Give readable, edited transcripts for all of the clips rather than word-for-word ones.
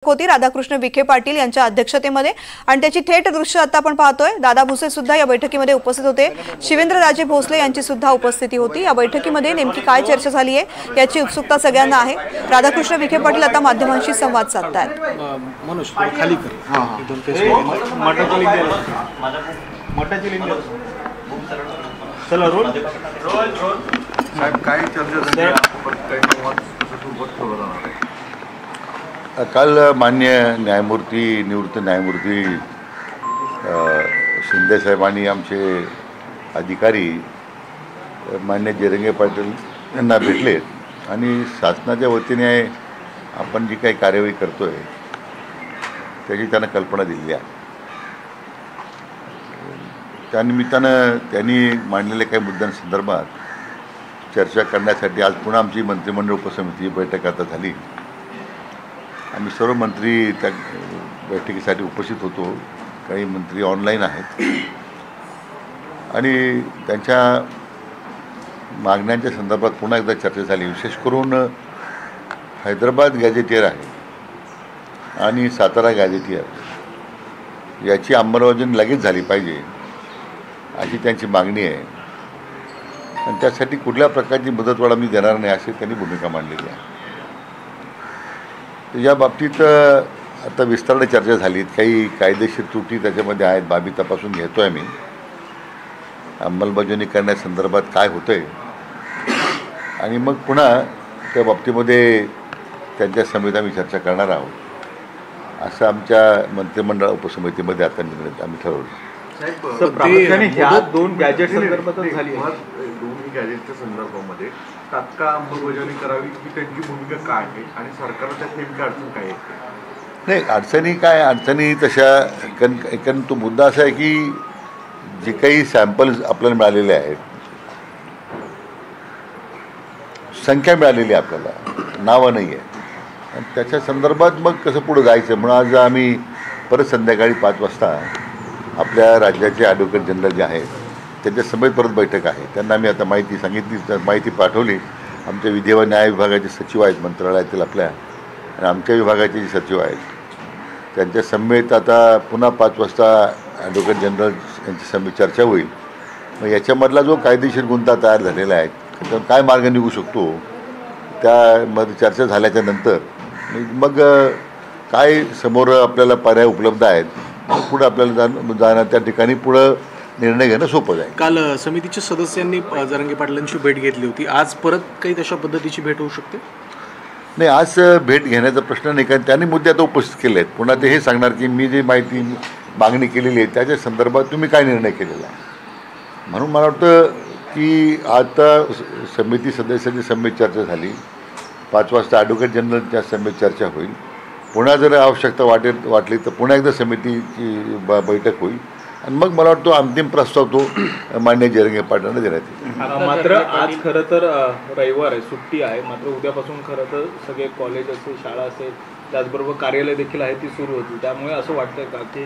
होती राधाकृष्ण विखे पाटील यांच्या अध्यक्षतेमध्ये आणि त्याची थेट दृश्य आता आपण पाहतोय। दादा भुसे सुद्धा या बैठकीमध्ये उपस्थित होते। शिवेंद्रराजे भोसले यांची सुद्धा उपस्थिती होती। या बैठकीमध्ये नेमकी काय चर्चा झाली आहे याची उत्सुकता सगळ्यांना आहे। राधाकृष्ण विखे पाटील आता माध्यमांशी संवाद साधतात। मनोज खाली कर चला रोल साहेब काय चर्चा झाली काल मान्य न्यायमूर्ती निवृत्त न्यायमूर्ती शिंदे साहेबांनी आमचे अधिकारी मान्य जरंगे पाटील यांना भेटले आणि शासनाच्या वतीने आपण जी काही कार्यवाही करतोय त्याची त्यांना कल्पना दिली आहे। त्यानिमित्तानं त्यांनी मांडलेल्या काही मुद्द्यांसंदर्भात चर्चा करण्यासाठी आज पुन्हा आमची मंत्रिमंडळ उपसमिती बैठक आता झाली। आम्ही सर्व मंत्री त्या बैठकीसाठी उपस्थित होतो। काही मंत्री ऑनलाईन आहेत आणि त्यांच्या मागण्यांच्या संदर्भात पुन्हा एकदा चर्चा झाली। विशेष करून हैदराबाद गॅझेटियर आहे आणि सातारा गॅझेटियर याची अंमलबजावणी लगेच झाली पाहिजे अशी त्यांची मागणी आहे आणि त्यासाठी कुठल्या प्रकारची मुदतवाढ आम्ही देणार नाही अशी त्यांनी भूमिका मांडलेली आहे। या बाबतीत आता विस्ताराने चर्चा झाली। काही कायदेशीर त्रुटी त्याच्यामध्ये आहेत, बाबी तपासून घेतो आहे मी। अंमलबजावणी करण्यासंदर्भात काय होतं आहे आणि मग पुन्हा त्या बाबतीमध्ये त्यांच्या समितीत आम्ही चर्चा करणार आहोत असं आमच्या मंत्रिमंडळ उपसमितीमध्ये आता निर्णय आम्ही ठरवलं। दोन गॅजेट संदर्भात झाली दोन्ही गॅजेटच्या संदर्भामध्ये तात्काळ अंमलबजावणी करावी ही त्यांची भूमिका काय आहे आणि सरकारच्या नेमक्या अडचण काय आहे? नाही, अडचणी तशा कारण तो मुद्दा असा आहे की जे काही सॅम्पल्स आपल्याला मिळालेले आहेत, संख्या मिळालेली आहे, आपल्याला नावं नाही आहे आणि त्याच्या संदर्भात मग कसं पुढं जायचं म्हणून आज आम्ही परत संध्याकाळी 5 वाजता आपल्या राज्याचे ॲडव्होकेट जनरल जे आहेत त्यांच्या समेत परत बैठक आहे। त्यांना आम्ही आता माहिती सांगितली, माहिती पाठवली। आमच्या विधी व न्याय विभागाचे सचिव आहेत मंत्रालयातील आपल्या आणि आमच्या विभागाचे जे सचिव आहेत त्यांच्या समेत आता पुन्हा 5 वाजता ॲडव्होकेट जनरल यांची समेत चर्चा होईल। मग याच्यामधला जो कायदेशीर गुंता तयार झालेला आहे त्यातून काय मार्ग निघू शकतो त्यामध्ये चर्चा झाल्याच्या नंतर मग काय समोर आपल्याला पर्याय उपलब्ध आहेत पुढे आपल्याला जाणं त्या ठिकाणी पुढं निर्णय घेणं सोपं जाईल। काल समितीच्या सदस्यांनी जरंगे पाटलांची भेट घेतली होती, आज परत काही तशा पद्धतीची भेट होऊ शकते? नाही, आज भेट घेण्याचा प्रश्न नाही, कारण त्यांनी मुद्दे आता उपस्थित केले आहेत। पुन्हा ते हे सांगणार की मी जी माहिती मागणी केलेली आहे त्याच्या संदर्भात तुम्ही काय निर्णय केलेला आहे। म्हणून मला वाटतं की आता समिती सदस्यांची समेत चर्चा झाली, 5 वाजता ॲडव्होकेट जनरलच्या समेत चर्चा होईल। पुन्हा जर आवश्यकता वाटली तर पुन्हा एकदा समितीची बैठक होईल आणि मग मला वाटतं अंतिम प्रस्ताव तो मान्य जरंगे पाटलांना देण्यात येईल। मात्र आज खरं तर रविवार आहे, सुट्टी आहे, मात्र उद्यापासून खरं तर सगळे कॉलेज असेल, शाळा असेल, त्याचबरोबर कार्यालय देखील आहे ती सुरू होती। त्यामुळे असं वाटतंय का की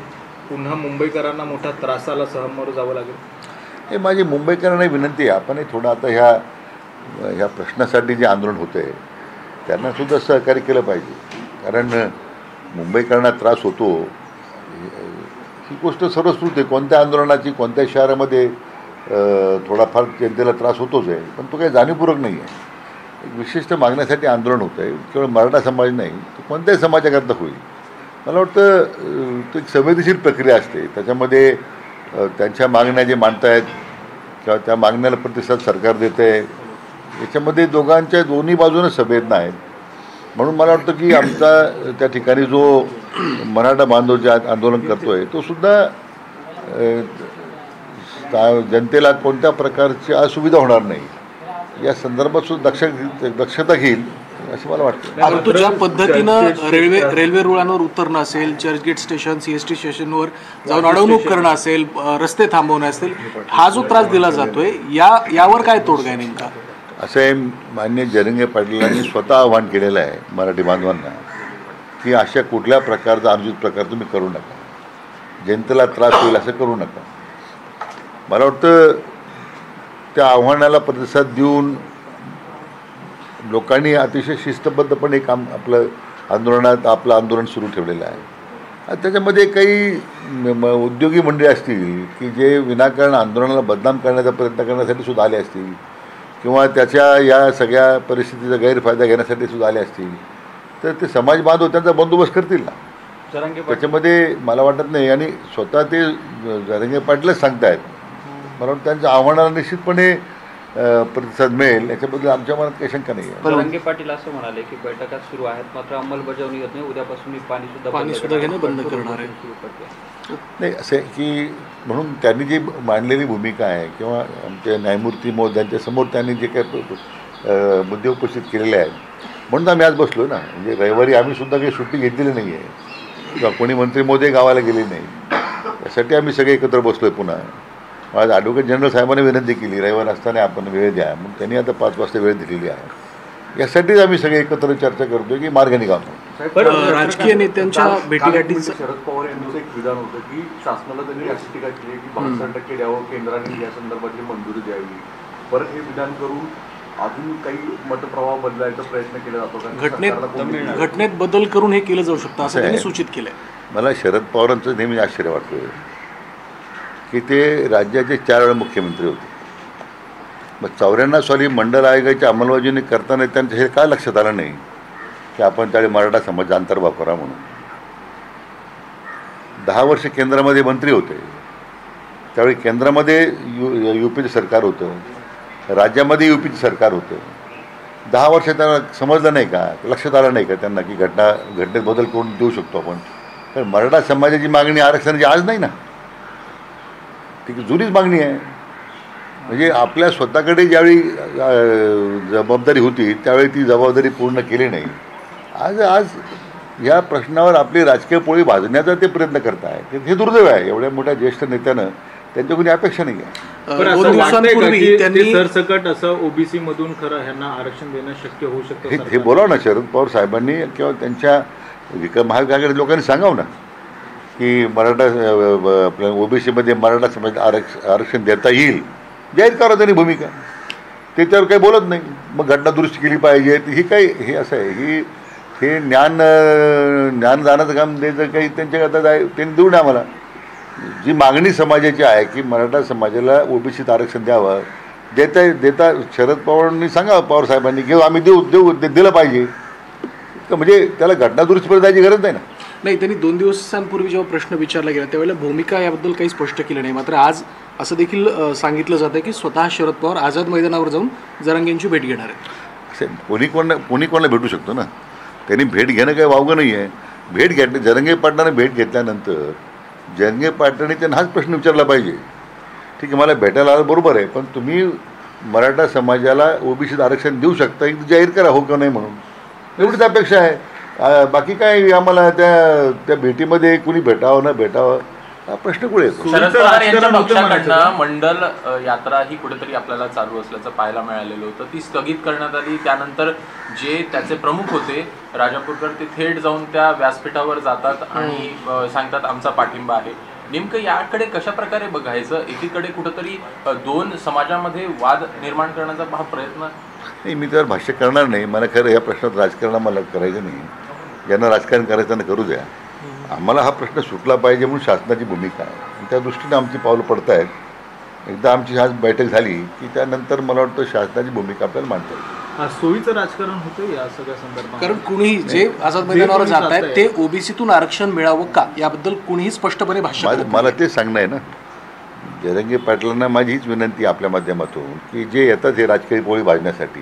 पुन्हा मुंबईकरांना मोठ्या त्रासाला सामोरं जावं लागेल? हे माझी मुंबईकरांना विनंती आहे, आपण थोडं आता ह्या प्रश्नासाठी जे आंदोलन होतं आहे त्यांनासुद्धा सहकार्य केलं पाहिजे। कारण मुंबईकरांना त्रास होतो ही गोष्ट सर्वश्रुत आहे। कोणत्या आंदोलनाची कोणत्या शहरामध्ये थोडाफार जनतेला त्रास होतोच आहे, पण तो काही जाणीवपूर्वक नाही आहे। एक विशिष्ट मागण्यासाठी आंदोलन होतं आहे, केवळ मराठा समाज नाही तर कोणत्याही समाजाकरता होईल। मला वाटतं तो एक संवेदनशील प्रक्रिया असते, त्याच्यामध्ये त्यांच्या मागण्या जे मांडतायत किंवा त्या मागण्याला प्रतिसाद सरकार देतं आहे याच्यामध्ये दोन्ही बाजूनं संवेदना आहेत। म्हणून मला वाटतं की आमचा त्या ठिकाणी जो मराठा बांधव जे आंदोलन करतो आहे तो सुद्धा जनतेला कोणत्या प्रकारची असुविधा होणार नाही या संदर्भात सुद्धा दक्षता घेईल असं मला वाटतं। परंतु ज्या पद्धतीनं रेल्वे रुळांवर उतरणं असेल, चर्चगेट स्टेशन, CST स्टेशनवर जाऊन अडवणूक करणं असेल, रस्ते थांबवणे असेल, हा जो त्रास दिला जातोय यावर काय तोडगा आहे नेमका? असं आहे, मान्य जरंगे पाटलांनी स्वतः आवाहन केलेलं आहे मराठी बांधवांना की अशा कुठल्या प्रकारचा अनुचित प्रकार तुम्ही करू नका, जनतेला त्रास होईल असं करू नका। मला वाटतं त्या आव्हानाला प्रतिसाद देऊन लोकांनी अतिशय शिस्तबद्धपणे काम आपलं आंदोलनात आपलं आंदोलन सुरू ठेवलेलं आहे. त्याच्यामध्ये काही उद्योगी मंडळी असतील की जे विनाकारण आंदोलनाला बदनाम करण्याचा प्रयत्न करण्यासाठी सुद्धा आले असतील किंवा त्याच्या या सगळ्या परिस्थितीचा गैरफायदा घेण्यासाठी सुद्धा आले असतील, तर ते समाज बांधव त्यांचा बंदोबस्त करतील ना. त्याच्यामध्ये मला वाटत नाही. आणि स्वतः ते जरांगे पाटीलच सांगतायत, मला वाटतं त्यांच्या आव्हानाला निश्चितपणे प्रतिसाद मिळेल याच्याबद्दल आमच्या मनात काही शंका नाही आहे. जरांगे पाटील असं म्हणाले की बैठका सुरू आहेत मात्र अंमलबजावणी येत नाही, उद्यापासून मी पाणी सुद्धा घेणं बंद करणार आहे. नाही असं आहे की म्हणून त्यांनी जी मांडलेली भूमिका आहे किंवा आमचे न्यायमूर्ती महोदयांच्या समोर त्यांनी जे काही मुद्दे उपस्थित केलेले आहेत म्हणून आम्ही आज बसलो ना. म्हणजे रविवारी आम्ही सुद्धा काही सुट्टी घेतलेली नाही आहे किंवा कोणी मंत्री महोदय गावाला गेले नाही, यासाठी आम्ही सगळे एकत्र बसलो आहे. पुन्हा आज ॲडव्होकेट जनरल साहेबांनी विनंती केली रविवार असताना आपण वेळ द्या, मग त्यांनी आता 5 वाजता वेळ दिलेली आहे. यासाठीच आम्ही सगळे एकत्र चर्चा करतोय की मार्ग निघावं. राजकीय नेत्यांच्या भेटीगाठीचं शरद पवार यांचं एक विधान होतं की शासनाला त्यांनी अशी टीका केली की 62% द्यावं, केंद्राने या संदर्भातली मंजुरी द्यावी. परत हे विधान करून अजून काही मतप्रवाह बदलायचा प्रयत्न केला जातो. घटनेत बदल करून हे केलं जाऊ शकतं असं त्यांनी सूचित केलंय. मला शरद पवारांचं नेहमी आश्चर्य वाटतं की ते राज्याचे 4 वेळा मुख्यमंत्री होते. मग 94 साली मंडल आयोगाची अंमलबजावणी करताना त्यांचं हे काय लक्षात आलं नाही की आपण त्यावेळी मराठा समाजाचा अंतर्भाव करा म्हणून. 10 वर्ष केंद्रामध्ये मंत्री होते, त्यावेळी केंद्रामध्ये युपीचं सरकार होतं, राज्यामध्ये युपीचं सरकार होतं. 10 वर्ष त्यांना समजलं नाही का, लक्षात आलं नाही का त्यांना की घटनेत बदल करून देऊ शकतो आपण. कारण मराठा समाजाची मागणी आरक्षणाची आज नाही ना, ती जुनीच मागणी आहे. म्हणजे आपल्या स्वतःकडे ज्यावेळी जबाबदारी होती त्यावेळी ती जबाबदारी पूर्ण केली नाही. आज या प्रश्नावर आपली राजकीय पोळी भाजण्याचा ते प्रयत्न करत आहे. हे दुर्दैव आहे. एवढ्या मोठ्या ज्येष्ठ नेत्यानं त्यांच्या कोणी अपेक्षा नाही आहे. 2 दिवसांपूर्वी त्यांनी सरसकट असं ओबीसी मधून खरं ह्यांना आरक्षण देणं शक्य होऊ शकतं हे बोलावं ना शरद पवार साहेबांनी किंवा त्यांच्या महाविकास लोकांनी सांगावं ना की मराठा आपल्या ओबीसीमध्ये मराठा समाज आरक्षण देता येईल. जाहीर करा त्यांनी भूमिका, त्याच्यावर काही बोलत नाही. मग घटना दुरुस्ती केली पाहिजे ही काही हे असं आहे हे ज्ञानदानाचं काम द्यायचं काही त्यांच्याकरता त्यांनी देऊ नये. आम्हाला जी मागणी समाजाची आहे की मराठा समाजाला ओबीसीत आरक्षण द्यावं, देता शरद पवारांनी सांगा, पवार साहेबांनी घेऊ आम्ही दिलं पाहिजे. म्हणजे त्याला घटना दुरुस्तीपर्यंत जायची गरज नाही ना. नाही, त्यांनी 2 दिवसांपूर्वी जेव्हा प्रश्न विचारला गेला त्यावेळेला भूमिका याबद्दल काही स्पष्ट केलं नाही. मात्र आज असं देखील सांगितलं जातं की स्वतः शरद पवार आझाद मैदानावर जाऊन जरांगेंची भेट घेणार आहेत. असे कोणी कोणाला भेटू शकतो ना. त्यांनी भेट घेणं काही वावगं नाही आहे. भेट घेतली जरांगे पाटलाने भेट घेतल्यानंतर जरांगे पाटलाने त्यांना हाच प्रश्न विचारला पाहिजे. ठीक आहे, मला भेटायला आलं बरोबर आहे, पण तुम्ही मराठा समाजाला ओबीसीत आरक्षण देऊ शकता एक जाहीर करा, हो का नाही म्हणून. एवढीच अपेक्षा आहे. बाकी काय आम्हाला त्या भेटीमध्ये कुणी भेटावं न भेटावं हा प्रश्न कुठे येतो. शरद पवार यांच्या पक्षाकडनं मंडल यात्रा ही कुठेतरी आपल्याला चालू असल्याचं पाहायला मिळालेलं होतं. ती स्थगित करण्यात आली. त्यानंतर जे त्याचे प्रमुख होते राजापूरकर ते थेट जाऊन त्या व्यासपीठावर जातात आणि सांगतात आमचा पाठिंबा आहे. नेमकं याकडे कशा प्रकारे बघायचं. एकीकडे कुठेतरी 2 समाजामध्ये वाद निर्माण करण्याचा हा प्रयत्न. नाही, मी त्यावर भाष्य करणार नाही. मला खरं या प्रश्नात राजकारण मला करायचं नाही. ज्यांना राजकारण करायचं त्यांना करू द्या. आम्हाला हा प्रश्न सुटला पाहिजे म्हणून शासनाची भूमिका आहे आणि त्या दृष्टीने आमची पावलं पडत आहेत. एकदा आमची आज बैठक झाली की त्यानंतर मला वाटतं शासनाची भूमिका आपल्याला मांडता येईल. सोयीचं राजकारण होतं या सगळ्या संदर्भात. कारण कुणीही जे आझाद मैदानावर जात आहेत ते ओबीसीतून आरक्षण मिळावं का याबद्दल कुणीही स्पष्टपणे भाष्य. मला ते सांगणं आहे ना. जरांगे पाटलांना माझी हीच विनंती आपल्या माध्यमातून की जे येतात हे राजकीय पोळी भाजण्यासाठी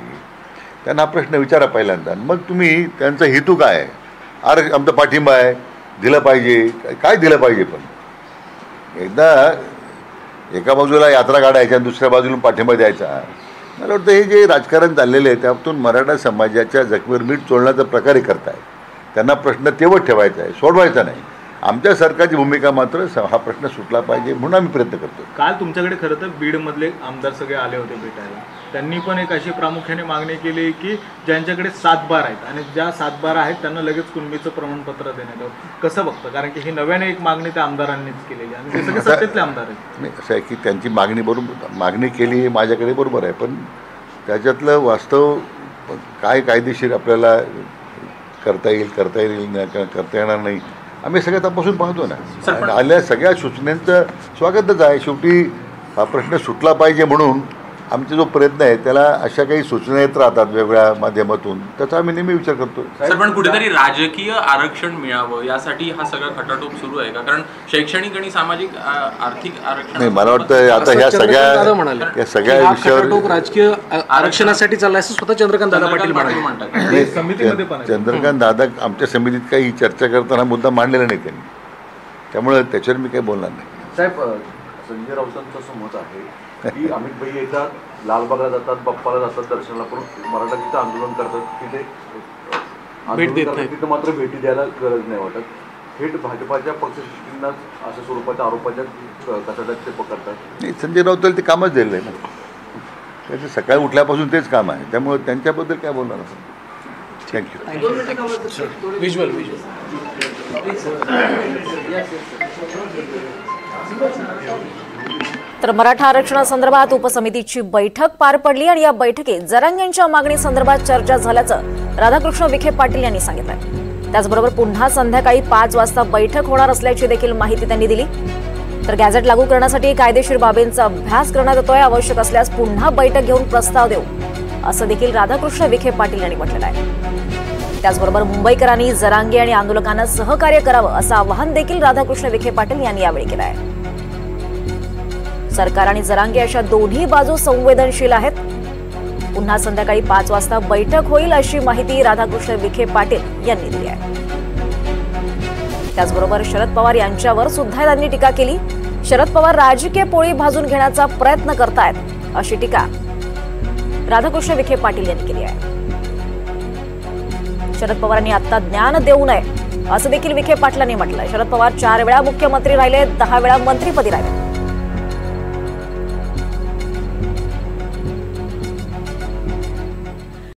त्यांना हा प्रश्न विचारा पहिल्यांदा. मग तुम्ही त्यांचा हेतू काय आहे. आमचा पाठिंबा आहे, दिलं पाहिजे, काय दिलं पाहिजे. पण एकदा एका बाजूला यात्रा काढायच्या आणि दुसऱ्या बाजूला पाठिंबा द्यायचा. मला वाटतं हे जे राजकारण चाललेलं आहे त्यातून मराठा समाजाच्या जखमेवर मीठ चोळण्याचा प्रकारे करताय. त्यांना प्रश्न तेवढ ठेवायचा आहे, सोडवायचा नाही. आमच्या सरकारची भूमिका मात्र हा प्रश्न सुटला पाहिजे म्हणून आम्ही प्रयत्न करतो. काल तुमच्याकडे खरं तर बीडमधले आमदार सगळे आले होते भेटायला. त्यांनी पण एक अशी प्रामुख्याने मागणी केली की ज्यांच्याकडे 7/12 आहेत आणि ज्या 7/12 आहेत त्यांना लगेच कुणबीचं प्रमाणपत्र देण्यात यावं. कसं बघतं. कारण की ही नव्याने एक मागणी त्या आमदारांनीच केलेली आणि ते सगळे सत्तेतले आमदार आहेत. नाही, असं आहे की त्यांची मागणी केली माझ्याकडे बरोबर आहे, पण त्याच्यातलं वास्तव काय कायदेशीर आपल्याला करता येईल करता येणार नाही, आम्ही सगळ्या तपासून पाहतो ना. आणि आल्या सगळ्या सूचनांचं स्वागतच आहे. शेवटी हा प्रश्न सुटला पाहिजे म्हणून आमचा जो प्रयत्न आहे त्याला अशा काही सूचना येत राहतात वेगवेगळ्या माध्यमातून, त्याचा आम्ही नेहमी विचार करतो. सर, पण कुठेतरी राजकीय आरक्षण मिळावं यासाठी हा सगळा खटाटोप सुरू आहे का? कारण शैक्षणिक आणि सामाजिक आर्थिक आरक्षण नाही, मला वाटतं आता ह्या सगळ्या विषयावर राजकीय आरक्षणासाठी चाललाय असं स्वतः चंद्रकांत दादा पाटील म्हणतात. चंद्रकांत दादा आमच्या समितीत काही चर्चा करताना मुद्दा मांडलेला नाही त्यांनी, त्यामुळे त्याच्यावर मी काही बोलणार नाही. साहेब, संजय राऊतांचं असं मत आहे की अमित भाई येतात, लालबागला जातात, बाप्पाला जातात दर्शनाला, पण मराठा तिथं आंदोलन करतात, तिथं मात्र भेटी द्यायला गरज नाही वाटत. थेट भाजपाच्या पक्षश्रेष्ठींनाच अशा स्वरूपाच्या आरोपाच्या कचाट्यात ते पकडतात. नाही, संजय राऊताला ते कामच दिलेलं आहे ना, त्याचं सकाळी उठल्यापासून तेच काम आहे, त्यामुळे त्यांच्याबद्दल काय बोलणार असं. थँक्यू. विज्युअल तर मराठा आरक्षणासंदर्भात उपसमितीची बैठक पार पडली आणि या बैठकीत जरांगेंच्या मागणी संदर्भात चर्चा झाल्याचं राधाकृष्ण विखे पाटील यांनी सांगितलं. त्याचबरोबर पुन्हा संध्याकाळी 5 वाजता बैठक होणार असल्याची देखील माहिती त्यांनी दिली. तर गॅझेट लागू करण्यासाठी कायदेशीर बाबींचा अभ्यास करण्यात येतोय, आवश्यक असल्यास पुन्हा बैठक घेऊन प्रस्ताव देऊ असं देखील राधाकृष्ण विखे पाटील यांनी म्हटलेलं आहे. त्याचबरोबर मुंबईकरांनी जरांगे आणि आंदोलकांना सहकार्य करावं असं आवाहन देखील राधाकृष्ण विखे पाटील यांनी यावेळी केलं आहे. सरकार आणि जरांगे अशा दोन्ही बाजू संवेदनशील आहेत. पुन्हा संध्याकाळी 5 वाजता बैठक होईल अशी माहिती राधाकृष्ण विखे पाटील यांनी दिली आहे. त्याचबरोबर शरद पवार यांच्यावर सुद्धा त्यांनी टीका केली. शरद पवार राजकीय पोळी भाजून घेण्याचा प्रयत्न करतायत अशी टीका राधाकृष्ण विखे पाटील यांनी केली आहे. शरद पवारांनी आता ज्ञान देऊ नये असं देखील विखे पाटलांनी म्हटलंय. शरद पवार 4 वेळा मुख्यमंत्री राहिले, 10 वेळा मंत्रिपदी राहिले.